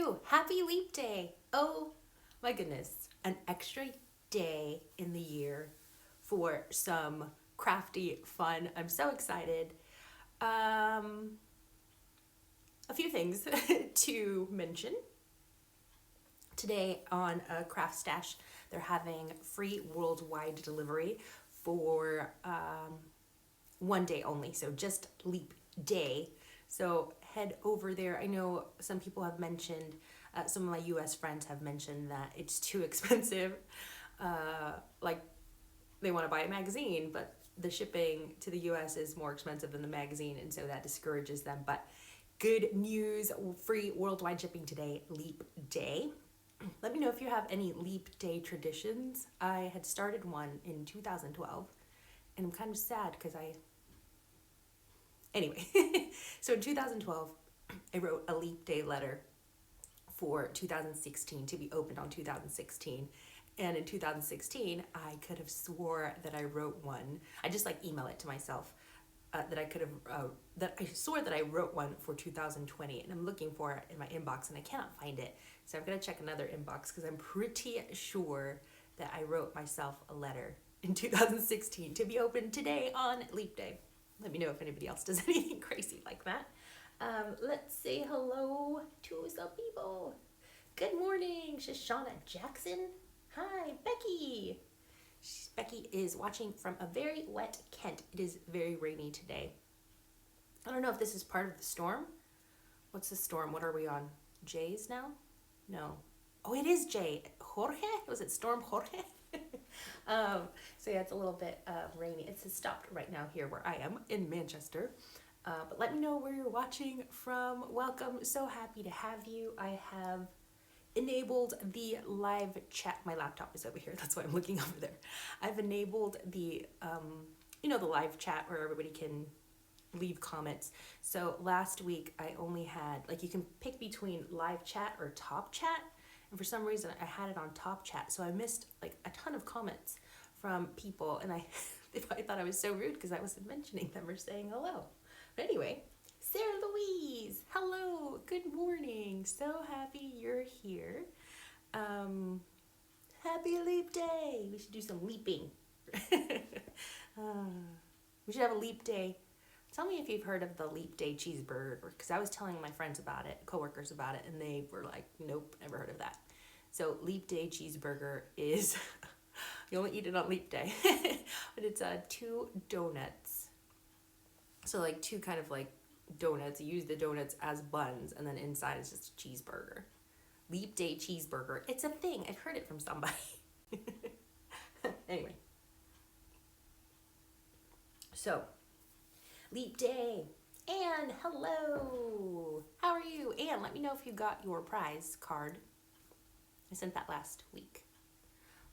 you? Happy Leap Day. Oh my goodness. An extra day in the year for some crafty fun. I'm so excited. A few things to mention. Today on CraftStash, they're having free worldwide delivery for one day only. So just Leap Day. So head over there. I know some people have mentioned, some of my US friends have mentioned that it's too expensive. Like they want to buy a magazine, but the shipping to the US is more expensive than the magazine, and so that discourages them. But good news, free worldwide shipping today, Leap Day. Let me know if you have any Leap Day traditions. I had started one in 2012, and I'm kind of sad because Anyway, so in 2012, I wrote a Leap Day letter for 2016 to be opened on 2016. And in 2016, I could have swore that I wrote one. I just email it to myself that I swore that I wrote one for 2020, and I'm looking for it in my inbox and I cannot find it. So I'm gonna check another inbox because I'm pretty sure that I wrote myself a letter in 2016 to be opened today on Leap Day. Let me know if anybody else does anything crazy like that. Let's say hello to some people. Good morning, Shoshana Jackson. Hi, Becky. Becky is watching from a very wet Kent. It is very rainy today. I don't know if this is part of the storm. What's the storm? What are we on? J's now? No. Oh, it is J. Jorge? Was it Storm Jorge? So yeah, it's a little bit rainy. It's stopped right now here where I am in Manchester. But let me know where you're watching from. Welcome. So happy to have you. I have enabled the live chat. My laptop is over here. That's why I'm looking over there. I've enabled the, the live chat where everybody can leave comments. So last week I only had, you can pick between live chat or top chat. And for some reason I had it on top chat. So I missed a ton of comments from people. And I thought I was so rude because I wasn't mentioning them or saying hello. But anyway, Sarah Louise, hello, good morning. So happy you're here. Happy Leap Day. We should do some leaping. We should have a Leap Day. Tell me if you've heard of the Leap Day cheeseburger, because I was telling my friends about it, coworkers about it, and they were like, nope, never heard of that. So Leap Day cheeseburger is, you only eat it on Leap Day, but it's 2 donuts. So two kind of donuts. You use the donuts as buns, and then inside is just a cheeseburger. Leap Day cheeseburger. It's a thing. I've heard it from somebody. Anyway. So, Leap Day. Anne, hello. How are you? Anne, let me know if you got your prize card. I sent that last week.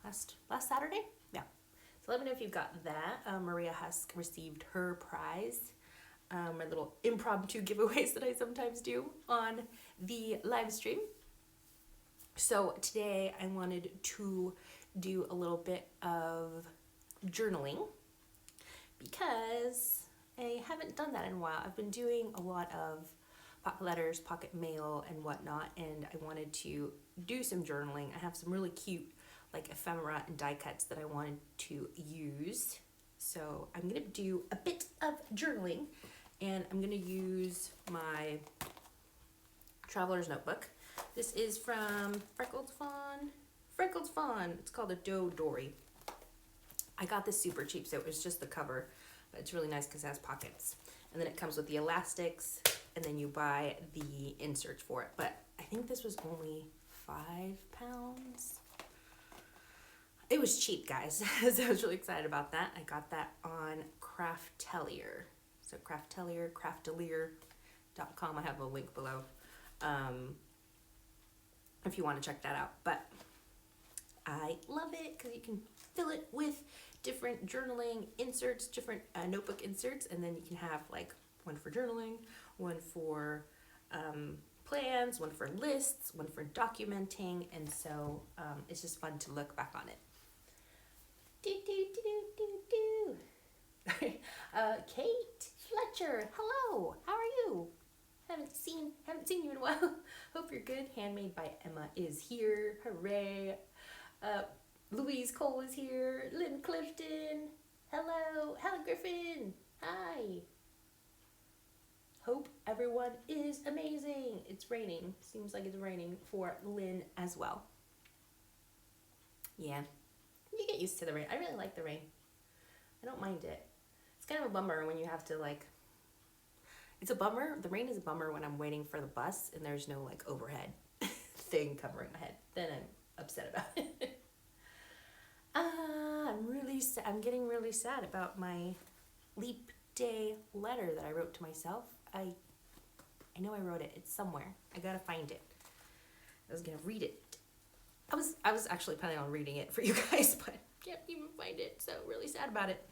Last Saturday? Yeah. So let me know if you've got that. Maria has received her prize. My little impromptu giveaways that I sometimes do on the live stream. So today I wanted to do a little bit of journaling because I haven't done that in a while. I've been doing a lot of pocket letters, pocket mail, and whatnot, and I wanted to do some journaling. I have some really cute ephemera and die cuts that I wanted to use. So I'm going to do a bit of journaling, and I'm going to use my Traveler's Notebook. This is from Freckled Fawn. It's called a Doe Dory. I got this super cheap, so it was just the cover. But it's really nice because it has pockets. And then it comes with the elastics, and then you buy the inserts for it. But I think this was only £5. It was cheap, guys. So I was really excited about that. I got that on Craftelier. So craftelier.com. I have a link below if you want to check that out. But I love it because you can fill it with different journaling inserts, different notebook inserts, and then you can have one for journaling, one for plans, one for lists, one for documenting, and so it's just fun to look back on it. Kate Fletcher, hello, how are you? Haven't seen you in a while. Hope you're good. Handmade by Emma is here. Hooray. Louise Cole is here. Lynn Clifton. Hello. Helen Griffin. Hi. Hope everyone is amazing. It's raining. Seems like it's raining for Lynn as well. Yeah. You get used to the rain. I really like the rain. I don't mind it. It's kind of a bummer when you have to it's a bummer. The rain is a bummer when I'm waiting for the bus and there's no overhead thing covering my head. Then I'm upset about it. I'm getting really sad about my leap day letter that I wrote to myself. I know I wrote it. It's somewhere. I gotta find it. I was gonna read it. I was actually planning on reading it for you guys, but can't even find it. So really sad about it.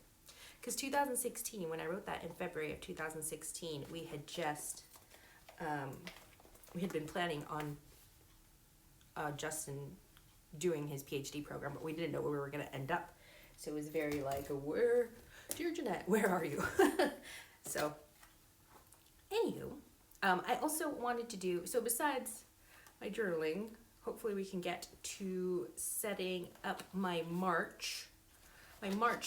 Because 2016, when I wrote that in February of 2016, we had just, we had been planning on Justin doing his PhD program, but we didn't know where we were going to end up. So it was very dear Janette, where are you? So, anywho, I also wanted to do, so besides my journaling, hopefully we can get to setting up my March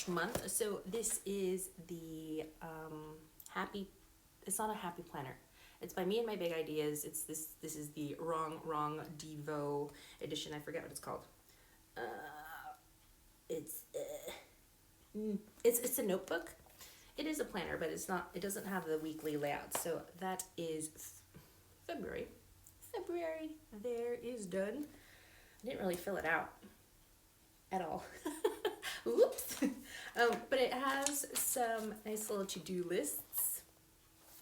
month. So this is the it's not a happy planner. It's by me and my big ideas. It's this is the Wrong Devo edition. I forget what it's called. It's a notebook. It is a planner, but it doesn't have the weekly layout. So that is February. There is done. I didn't really fill it out at all. Oops. But it has some nice little to-do lists.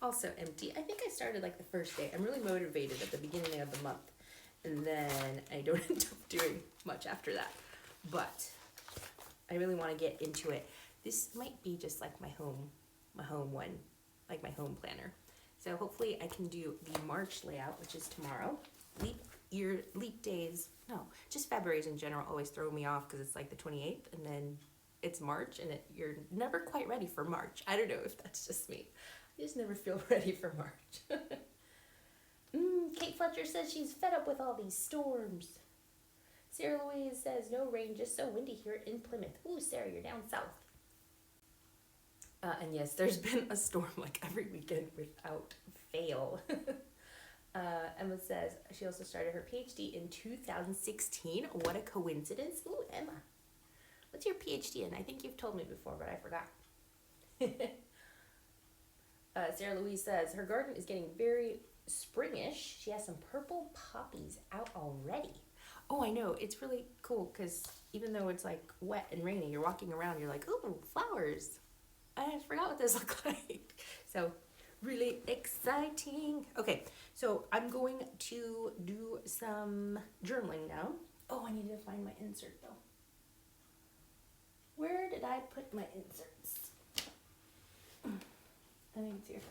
Also empty. I think I started the first day. I'm really motivated at the beginning of the month. And then I don't end up doing much after that. But I really want to get into it. This might be just my home one, my home planner. So hopefully I can do the March layout, which is tomorrow. Leap days, no, just February's in general always throw me off because it's the 28th and then it's March and you're never quite ready for March. I don't know if that's just me. I just never feel ready for March. Kate Fletcher says she's fed up with all these storms. Sarah Louise says no rain, just so windy here in Plymouth. Ooh, Sarah, you're down south. And yes, there's been a storm every weekend without fail. Emma says she also started her PhD in 2016. What a coincidence. Ooh, Emma. What's your PhD in? I think you've told me before, but I forgot. Sarah Louise says her garden is getting very springish. She has some purple poppies out already. Oh, I know. It's really cool because even though it's wet and rainy, you're walking around, you're ooh, flowers. I forgot what those look like. So really exciting. Okay, so I'm going to do some journaling now. Oh, I need to find my insert though. Where did I put my inserts? I think it's here.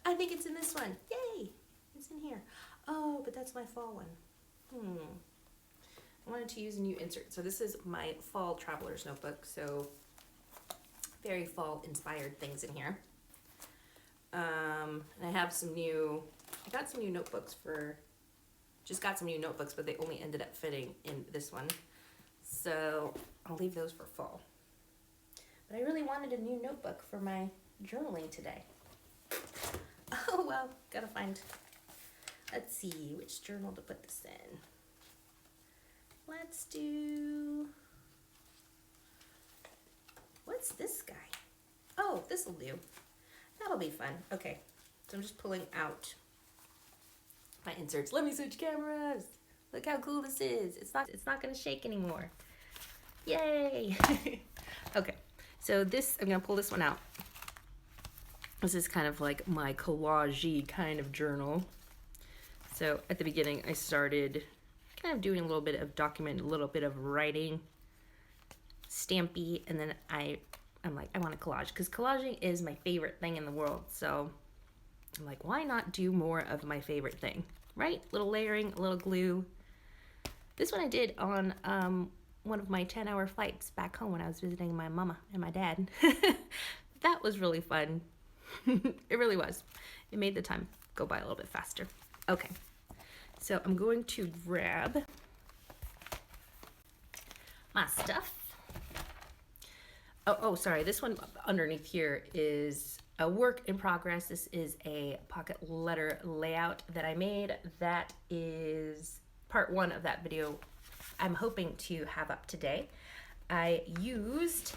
I think it's in this one. Yay! It's in here. Oh, but that's my fall one. I wanted to use a new insert. So this is my fall traveler's notebook. So very fall inspired things in here. And I have I got some new notebooks but they only ended up fitting in this one. So I'll leave those for fall. But I really wanted a new notebook for my journaling today. Oh, well, gotta find, let's see, which journal to put this in. Let's do, what's this guy? Oh, this'll do. That'll be fun. Okay, so I'm just pulling out my inserts. Let me switch cameras. Look how cool this is. It's not gonna shake anymore. Yay! Okay, so I'm gonna pull this one out. This is kind of my collage-y kind of journal. So at the beginning, I started kind of doing a little bit of document, a little bit of writing, stampy, and then I'm I want a collage because collaging is my favorite thing in the world. So I'm why not do more of my favorite thing, right? Little layering, a little glue. This one I did on one of my 10-hour flights back home when I was visiting my mama and my dad. That was really fun. It really was. It made the time go by a little bit faster. Okay, so I'm going to grab my stuff. Oh, sorry, this one underneath here is a work in progress. This is a pocket letter layout that I made. That is part 1 of that video I'm hoping to have up today. I used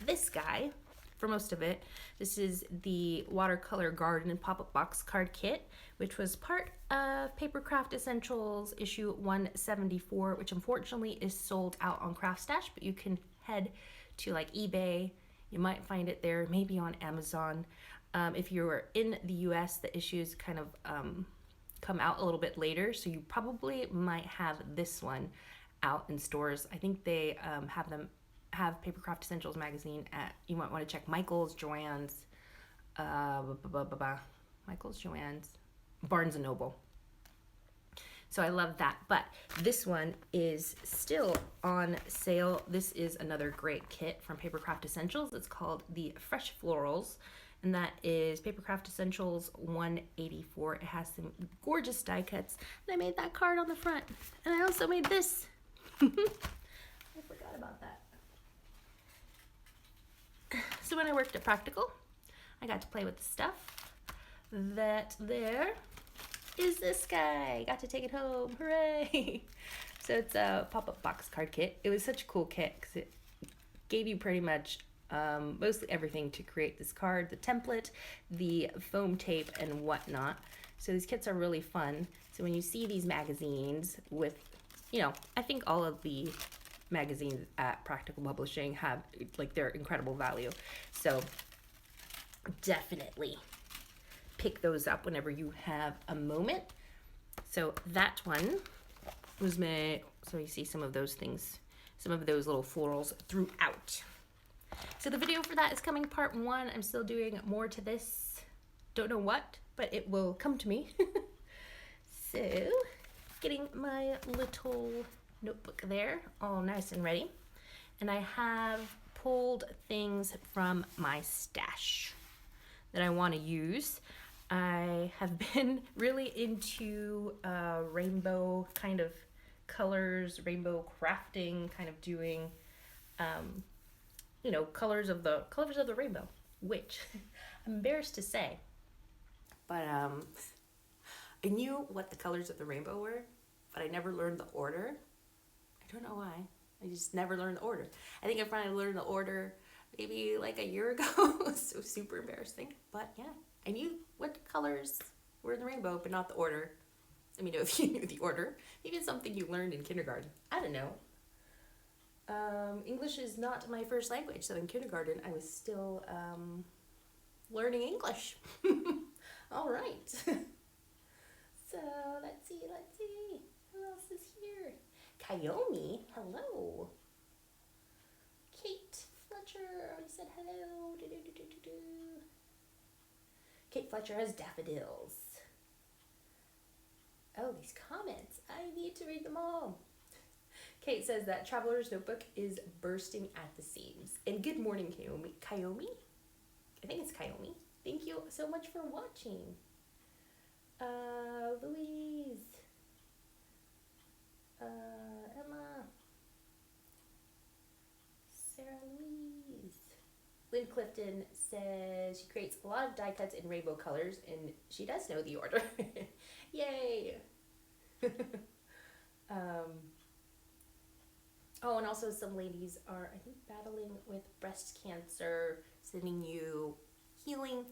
this guy for most of it. This is the Watercolor Garden Pop-Up Box Card Kit, which was part of Papercraft Essentials issue 174, which unfortunately is sold out on CraftStash, but you can head to like eBay. You might find it there, maybe on Amazon. If you're in the US, the issues kind of come out a little bit later, so you probably might have this one out in stores. I think they have Papercraft Essentials Magazine at, you might want to check Michael's, Joann's, Michael's, Joann's, Barnes & Noble. So I love that, but this one is still on sale. This is another great kit from Papercraft Essentials. It's called the Fresh Florals, and that is Papercraft Essentials 184. It has some gorgeous die cuts, and I made that card on the front, and I also made this. I forgot about that. So when I worked at Practical, I got to play with the stuff. That there is this guy. Got to take it home. Hooray! So it's a pop-up box card kit. It was such a cool kit because it gave you pretty much mostly everything to create this card, the template, the foam tape, and whatnot. So these kits are really fun. So when you see these magazines with, you know, I think all of the magazines at Practical Publishing have like their incredible value. So definitely pick those up whenever you have a moment. So that one was made, so you see some of those things, some of those little florals throughout. So the video for that is coming part 1. I'm still doing more to this. Don't know what, but it will come to me. So getting my little notebook there all nice and ready. And I have pulled things from my stash that I want to use. I have been really into rainbow kind of colors, rainbow crafting, kind of doing, you know, colors of the rainbow, which I'm embarrassed to say, but I knew what the colors of the rainbow were, but I never learned the order. I don't know why. I just never learned the order. I think I finally learned the order maybe like a year ago. So super embarrassing. But yeah, I knew what colors were in the rainbow, but not the order. Let me know if you knew the order. Maybe it's something you learned in kindergarten. I don't know. English is not my first language, so in kindergarten I was still learning English. All right. So let's see. Who else is here? Kayomi, hello. Kate Fletcher already said hello. Kate Fletcher has daffodils. Oh, these comments. I need to read them all. Kate says that Traveler's Notebook is bursting at the seams. And good morning, Kayomi. Kayomi? I think it's Kayomi. Thank you so much for watching. Louise. Emma. Sarah Louise. Lynn Clifton says she creates a lot of die cuts in rainbow colors, and she does know the order. Yay! Oh, and also some ladies are, I think, battling with breast cancer, sending you healing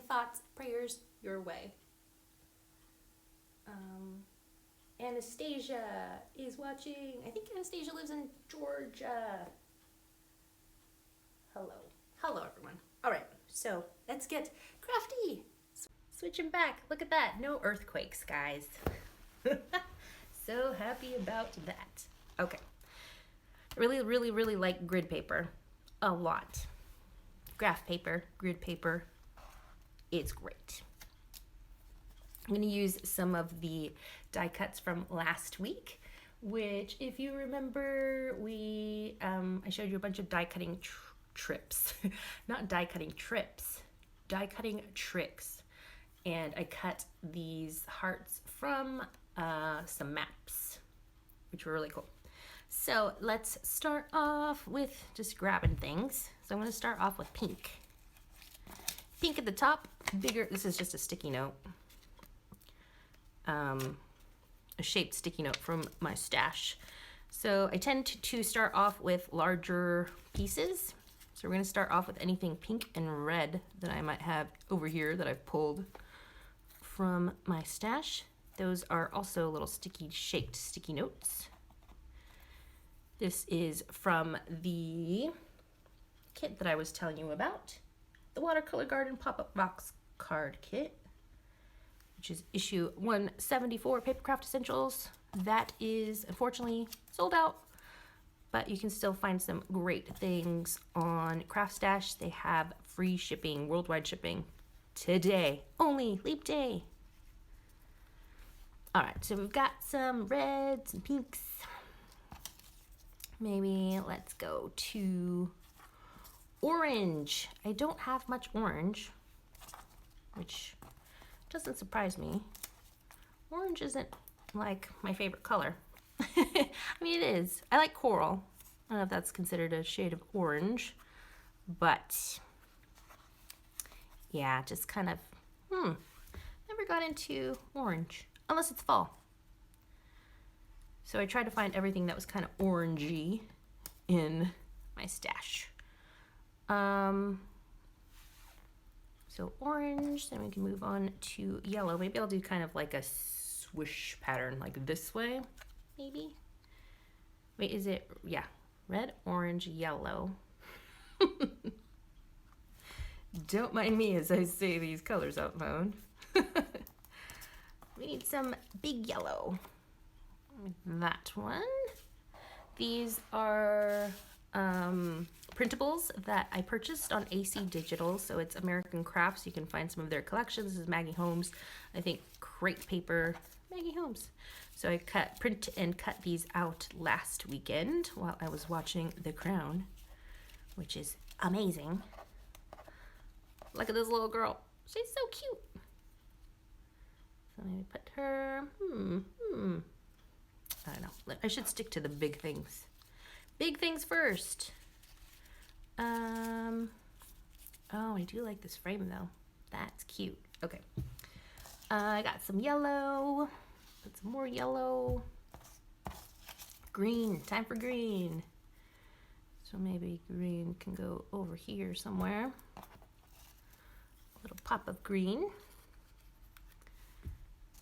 thoughts, prayers your way. Anastasia is watching. I think Anastasia lives in Georgia. Hello everyone. All right, so let's get crafty. Switching back. Look at that. No earthquakes, guys. So happy about that. Okay. I really like grid paper. A lot. Graph paper, grid paper. It's great. I'm going to use some of the die cuts from last week, which, if you remember, I showed you a bunch of die cutting trips. Not die cutting trips. die cutting tricks, and I cut these hearts from some maps, which were really cool. So let's start off with just grabbing things. So I'm going to start off with pink. Pink at the top, bigger. This is just a sticky note. A shaped sticky note from my stash. So I tend to start off with larger pieces. So we're going to start off with anything pink and red that I might have over here that I've pulled from my stash. Those are also little shaped sticky notes. This is from the kit that I was telling you about, the Watercolor Garden Pop-Up Box Card Kit, which is issue 174, Papercraft Essentials. That is unfortunately sold out, but you can still find some great things on CraftStash. They have free shipping, worldwide shipping today, only Leap Day. All right, so we've got some reds and pinks. Maybe let's go to orange. I don't have much orange, which doesn't surprise me. Orange isn't like my favorite color. I mean, it is. I like coral. I don't know if that's considered a shade of orange, but yeah, just kind of, never got into orange, unless it's fall. So I tried to find everything that was kind of orangey in my stash. So orange, then we can move on to yellow. Maybe I'll do kind of like a swoosh pattern, like this way, maybe. Wait, is it, yeah, red, orange, yellow. Don't mind me as I say these colors out loud. We need some big yellow. That one. These are printables that I purchased on AC Digital, so it's American Crafts. You can find some of their collections. This is Maggie Holmes, I think, Crate Paper, Maggie Holmes. So I print and cut these out last weekend while I was watching The Crown, which is amazing. Look at this little girl. She's so cute. So maybe put her, I don't know. I should stick to the big things. Big things first. Oh, I do like this frame though. That's cute. Okay. I got some yellow. Put some more yellow. Green. Time for green. So maybe green can go over here somewhere. A little pop of green.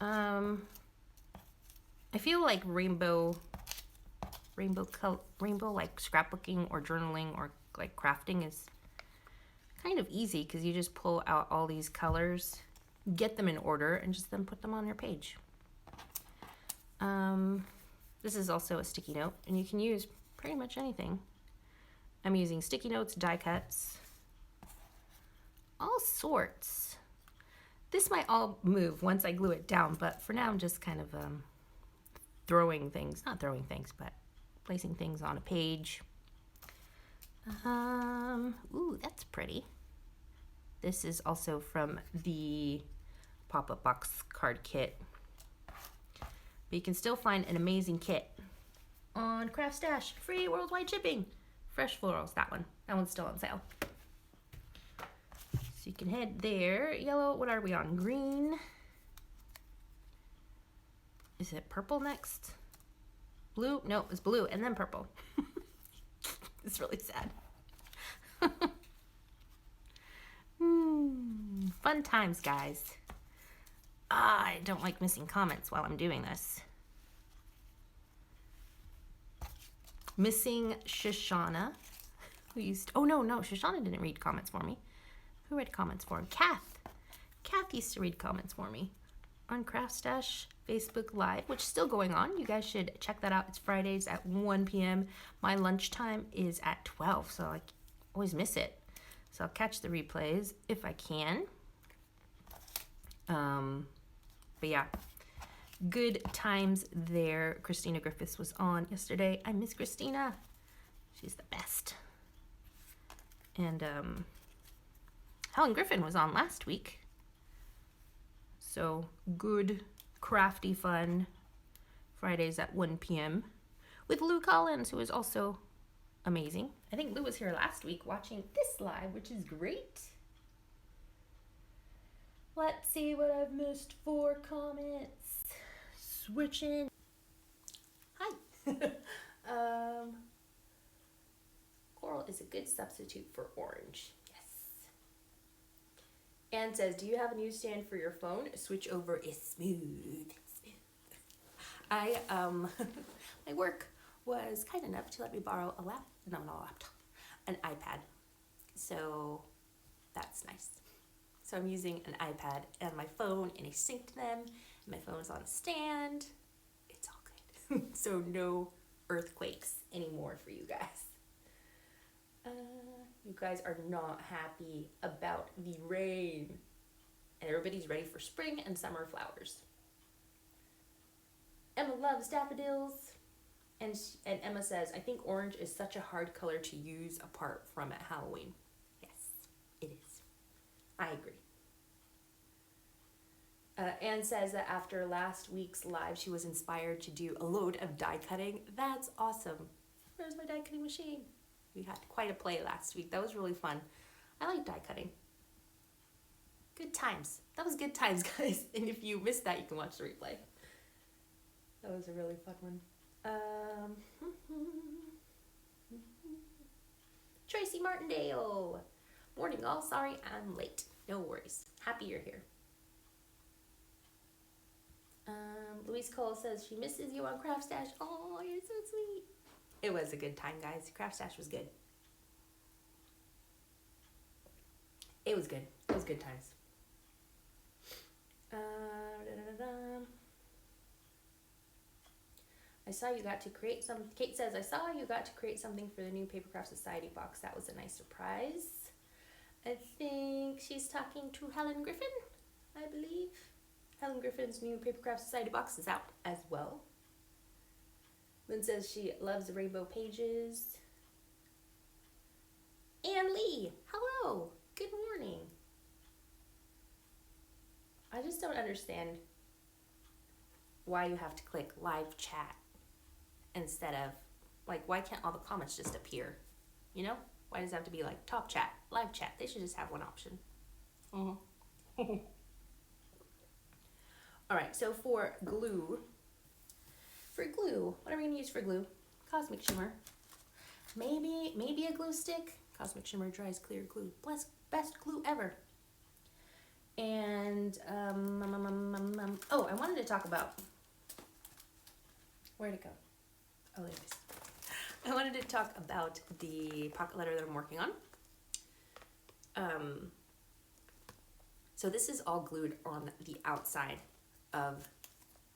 I feel like rainbow like scrapbooking or journaling or like crafting is kind of easy because you just pull out all these colors, get them in order, and just then put them on your page. This is also a sticky note, and you can use pretty much anything. I'm using sticky notes, die cuts, all sorts. This might all move once I glue it down, but for now I'm just kind of not throwing things, but placing things on a page. Ooh, that's pretty. This is also from the pop-up box card kit. But you can still find an amazing kit on CraftStash. Free worldwide shipping. Fresh Florals, that one. That one's still on sale. So you can head there. Yellow, what are we on? Green. Is it purple next? Blue? No, it's blue and then purple. It's really sad. Fun times, guys. I don't like missing comments while I'm doing this. Missing Shoshana. Oh no, Shoshana didn't read comments for me. Who read comments for him? Kath. Kath used to read comments for me on CraftStash Facebook Live, which is still going on. You guys should check that out. It's Fridays at 1 p.m. My lunchtime is at 12, so I always miss it. So I'll catch the replays if I can. But yeah, good times there. Christina Griffiths was on yesterday. I miss Christina. She's the best. And Helen Griffin was on last week. So good, crafty fun Fridays at 1 p.m. with Lou Collins, who is also amazing. I think Lou was here last week watching this live, which is great. Let's see what I've missed for comments. Switching. Hi. Coral is a good substitute for orange. Yes. Anne says, do you have a newsstand for your phone? Switch over is smooth. I my work was kind enough to let me borrow an iPad. So that's nice. So I'm using an iPad and my phone, and I synced them. And my phone is on a stand. It's all good. So no earthquakes anymore for you guys. You guys are not happy about the rain. And everybody's ready for spring and summer flowers. Emma loves daffodils. And Emma says, I think orange is such a hard color to use apart from at Halloween. Yes, it is. I agree. Anne says that after last week's live, she was inspired to do a load of die cutting. That's awesome. Where's my die cutting machine? We had quite a play last week. That was really fun. I like die cutting. Good times. That was good times, guys. And if you missed that, you can watch the replay. That was a really fun one. Tracy Martindale. Morning all. Sorry I'm late. No worries. Happy you're here. Louise Cole says she misses you on CraftStash. Oh, you're so sweet. It was a good time, guys. CraftStash was good. It was good. It was good times. I saw you got to create some. Kate says, I saw you got to create something for the new Papercraft Society box. That was a nice surprise. I think she's talking to Helen Griffin, I believe. Helen Griffin's new Papercraft Society box is out as well. Lynn says she loves the rainbow pages. Ann Lee, hello. Good morning. I just don't understand why you have to click live chat instead of, like, why can't all the comments just appear? You know? Why does it have to be like top chat, live chat? They should just have one option. All right, so for glue, what are we gonna use for glue? Cosmic Shimmer. Maybe a glue stick. Cosmic Shimmer dries clear glue. Best glue ever. And, oh, I wanted to talk about, where'd it go? Oh, there it is. I wanted to talk about the pocket letter that I'm working on. So this is all glued on the outside of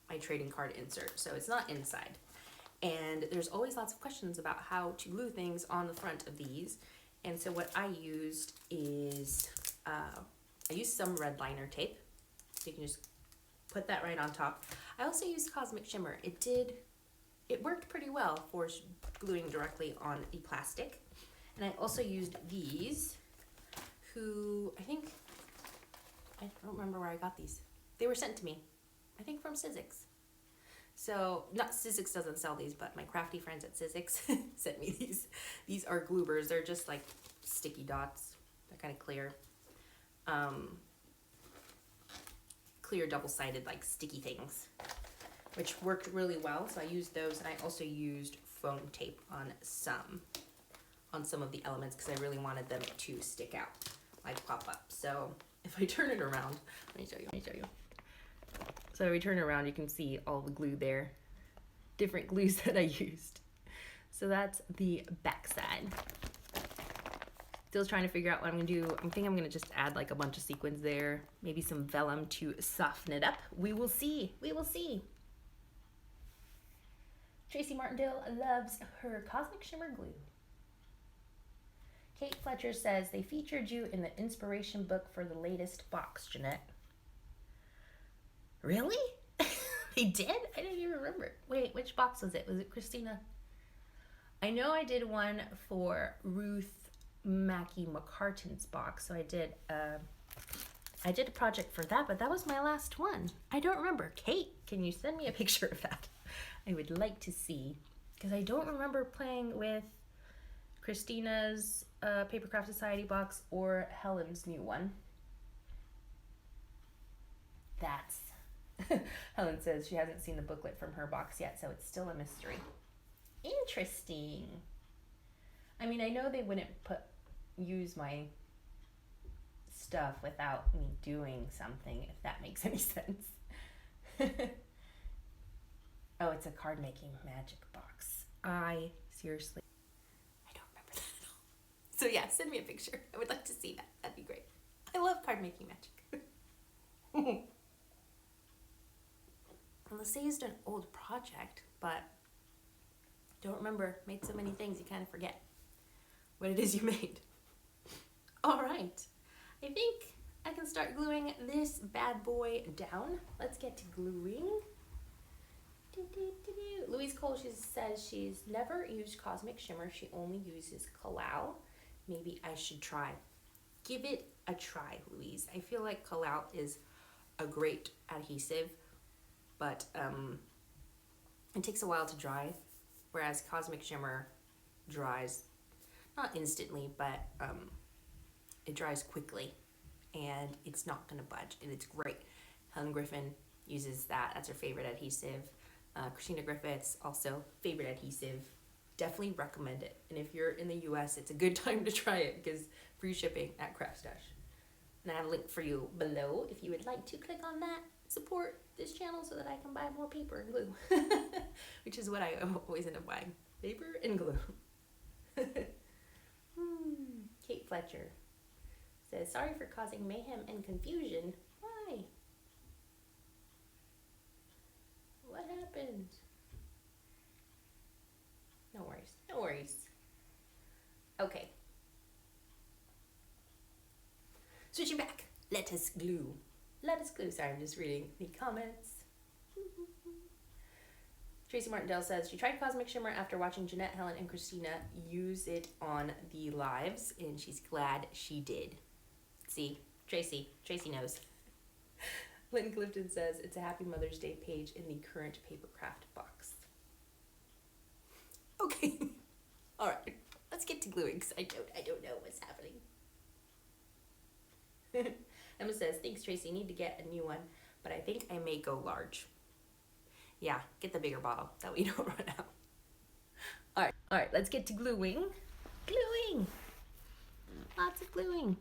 my trading card insert, so it's not inside. And there's always lots of questions about how to glue things on the front of these. And so what I used is, I used some red liner tape. So you can just put that right on top. I also used Cosmic Shimmer. It worked pretty well for gluing directly on the plastic. And I also used these, I don't remember where I got these. They were sent to me, I think from Sizzix. So, not Sizzix doesn't sell these, but my crafty friends at Sizzix sent me these. These are gloobers. They're just like sticky dots. They're kind of clear. Clear double-sided like sticky things, which worked really well. So I used those, and I also used foam tape on some of the elements because I really wanted them to stick out, like pop up. So if I turn it around, let me show you. So if we turn it around, you can see all the glue there, different glues that I used. So that's the back side. Still trying to figure out what I'm gonna do. I think I'm gonna just add like a bunch of sequins there, maybe some vellum to soften it up. We will see. Tracy Martindale loves her Cosmic Shimmer glue. Kate Fletcher says they featured you in the inspiration book for the latest box, Janette. Really? They did? I didn't even remember. Wait, which box was it? Was it Christina? I know I did one for Ruth Mackie McCartan's box. So I did a project for that, but that was my last one. I don't remember. Kate, can you send me a picture of that? I would like to see, because I don't remember playing with Christina's Papercraft Society box or Helen's new one. That's Helen says she hasn't seen the booklet from her box yet, so it's still a mystery. Interesting. I mean, I know they wouldn't use my stuff without me doing something, if that makes any sense. Oh, it's a card making magic box. I don't remember that at all. So yeah, send me a picture. I would like to see that. That'd be great. I love card making magic. Let's say it's an old project, but don't remember. Made so many things you kind of forget what it is you made. All right, I think I can start gluing this bad boy down. Let's get to gluing. Louise Cole, she says she's never used Cosmic Shimmer. She only uses Kalau. Maybe I should try. Give it a try, Louise. I feel like Kalau is a great adhesive, but it takes a while to dry, whereas Cosmic Shimmer dries, not instantly, but it dries quickly, and it's not gonna budge, and it's great. Helen Griffin uses that. That's her favorite adhesive. Christina Griffiths, also favorite adhesive. Definitely recommend it. And if you're in the US, it's a good time to try it because free shipping at CraftStash. And I have a link for you below if you would like to click on that. Support this channel so that I can buy more paper and glue, which is what I always end up buying, paper and glue. Kate Fletcher says, sorry for causing mayhem and confusion. Why? What happened? No worries, no worries. Okay. Switching back. Let us glue. Let us glue. Sorry, I'm just reading the comments. Tracy Martindale says she tried Cosmic Shimmer after watching Janette, Helen, and Christina use it on the lives, and she's glad she did. See, Tracy knows. Lynn Clifton says it's a Happy Mother's Day page in the current Papercraft box. Okay, all right, let's get to gluing because I don't know what's happening. Emma says, thanks Tracy, need to get a new one, but I think I may go large. Yeah, get the bigger bottle, that way you don't run out. All right, let's get to gluing. Gluing, lots of gluing.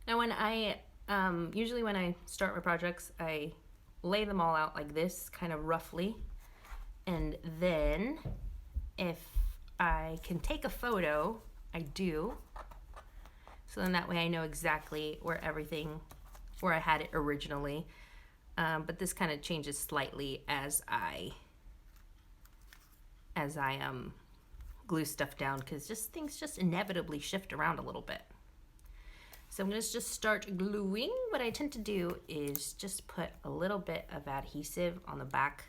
Now when I, usually when I start my projects, I lay them all out like this, kind of roughly. And then if I can take a photo, I do. So then that way I know exactly where I had it originally. But this kind of changes slightly as I glue stuff down because things just inevitably shift around a little bit. So I'm gonna just start gluing. What I tend to do is just put a little bit of adhesive on the back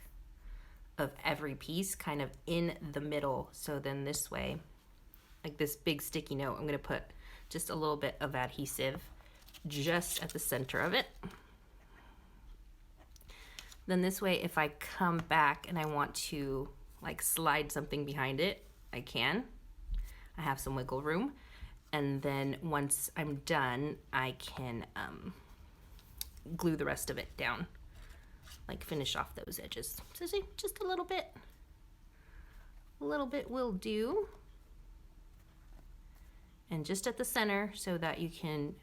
of every piece, kind of in the middle. So then this way, like this big sticky note, I'm gonna put just a little bit of adhesive just at the center of it. Then this way, if I come back and I want to like slide something behind it, I can. I have some wiggle room. And then once I'm done, I can glue the rest of it down, like finish off those edges. So see, just a little bit will do. And just at the center so that you can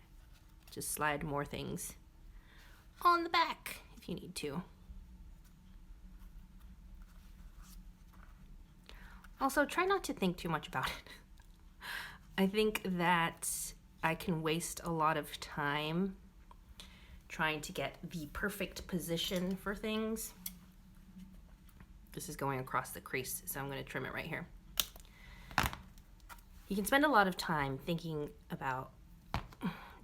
just slide more things on the back if you need to. Also, try not to think too much about it. I think that I can waste a lot of time trying to get the perfect position for things. This is going across the crease, so I'm going to trim it right here. You can spend a lot of time thinking about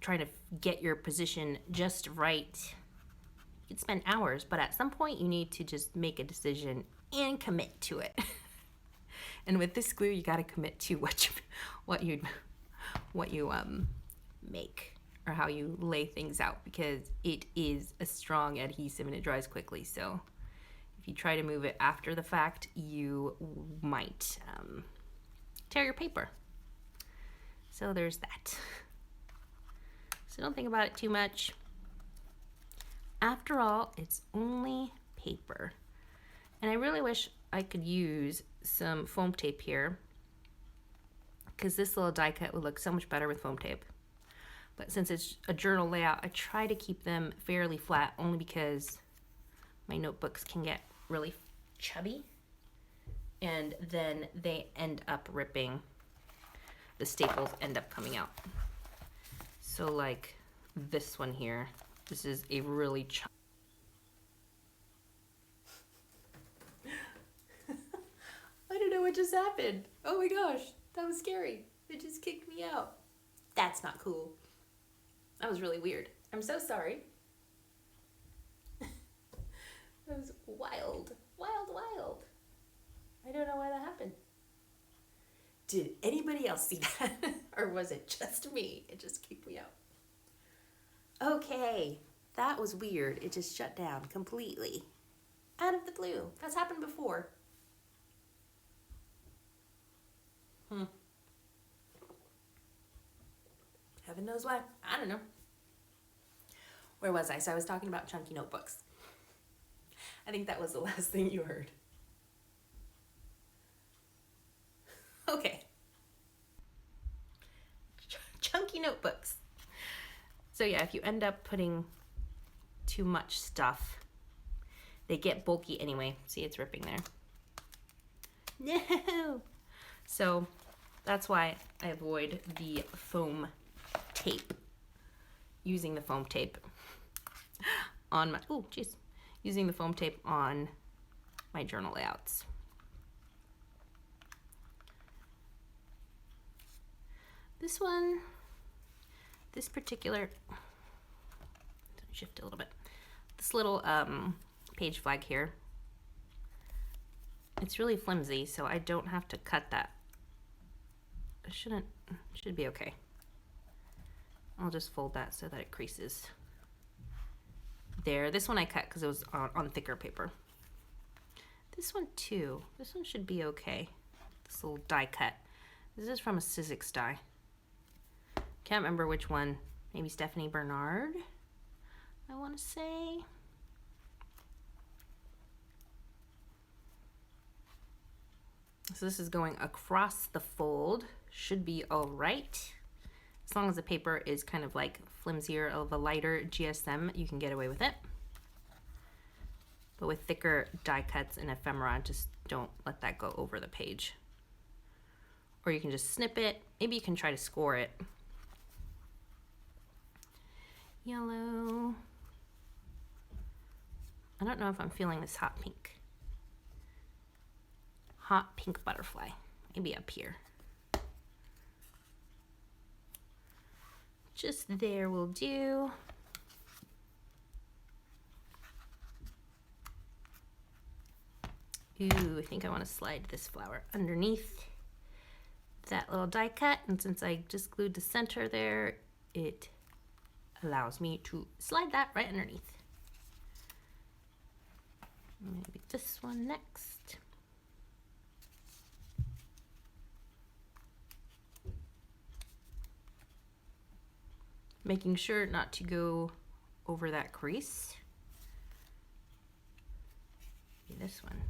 trying to get your position just right. You could spend hours, but at some point you need to just make a decision and commit to it. And with this glue, you got to commit to what you make or how you lay things out, because it is a strong adhesive and it dries quickly. So if you try to move it after the fact, you might tear your paper. So there's that. So don't think about it too much. After all, it's only paper. And I really wish I could use some foam tape here, because this little die cut would look so much better with foam tape. But since it's a journal layout, I try to keep them fairly flat, only because my notebooks can get really chubby and then they end up ripping. The staples end up coming out. So like this one here, this is a really I don't know what just happened. Oh my gosh, that was scary. It just kicked me out. That's not cool. That was really weird. I'm so sorry. That was wild. Wild. I don't know why that happened. Did anybody else see that? Or was it just me? It just kicked me out. Okay, that was weird. It just shut down completely. Out of the blue. That's happened before. Heaven knows why. I don't know. Where was I? So I was talking about chunky notebooks. I think that was the last thing you heard. Okay. Chunky notebooks. So yeah, if you end up putting too much stuff, they get bulky anyway. See, it's ripping there. No! So that's why I avoid the foam tape. Using the foam tape on my, using the foam tape on my journal layouts. This one, this particular, shift a little bit, this little page flag here, it's really flimsy, so I don't have to cut that. I should be okay. I'll just fold that so that it creases. There, this one I cut because it was on thicker paper. This one too, this one should be okay. This little die cut. This is from a Sizzix die. Can't remember which one. Maybe Stephanie Bernard, I want to say. So this is going across the fold. Should be all right. As long as the paper is kind of like flimsier of a lighter GSM, you can get away with it. But with thicker die cuts and ephemera, just don't let that go over the page. Or you can just snip it. Maybe you can try to score it. Yellow. I don't know if I'm feeling this hot pink. Hot pink butterfly. Maybe up here. Just there will do. Ooh, I think I want to slide this flower underneath that little die cut, and since I just glued the center there, it allows me to slide that right underneath. Maybe this one next. Making sure not to go over that crease. Maybe this one.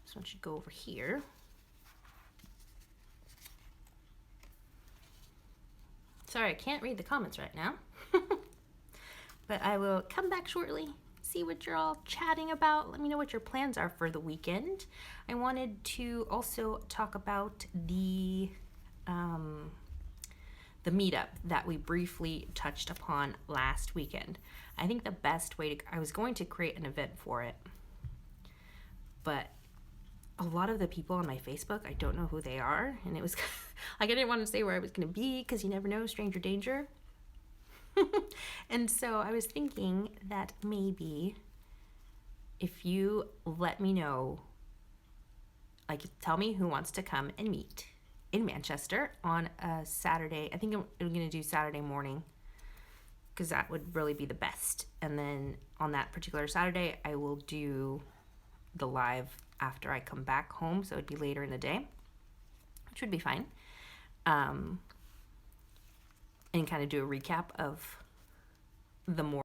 This one should go over here. Sorry, I can't read the comments right now. But I will come back shortly, see what you're all chatting about. Let me know what your plans are for the weekend. I wanted to also talk about the meetup that we briefly touched upon last weekend. I think the best way to, I was going to create an event for it, but a lot of the people on my Facebook, I don't know who they are, and it was like I didn't want to say where I was going to be because you never know, stranger danger. And so I was thinking that maybe if you let me know like, tell me who wants to come and meet in Manchester on a Saturday. I think I'm going to do Saturday morning because that would really be the best. And then on that particular Saturday, I will do the live after I come back home. So it'd be later in the day, which would be fine. And kind of do a recap of the more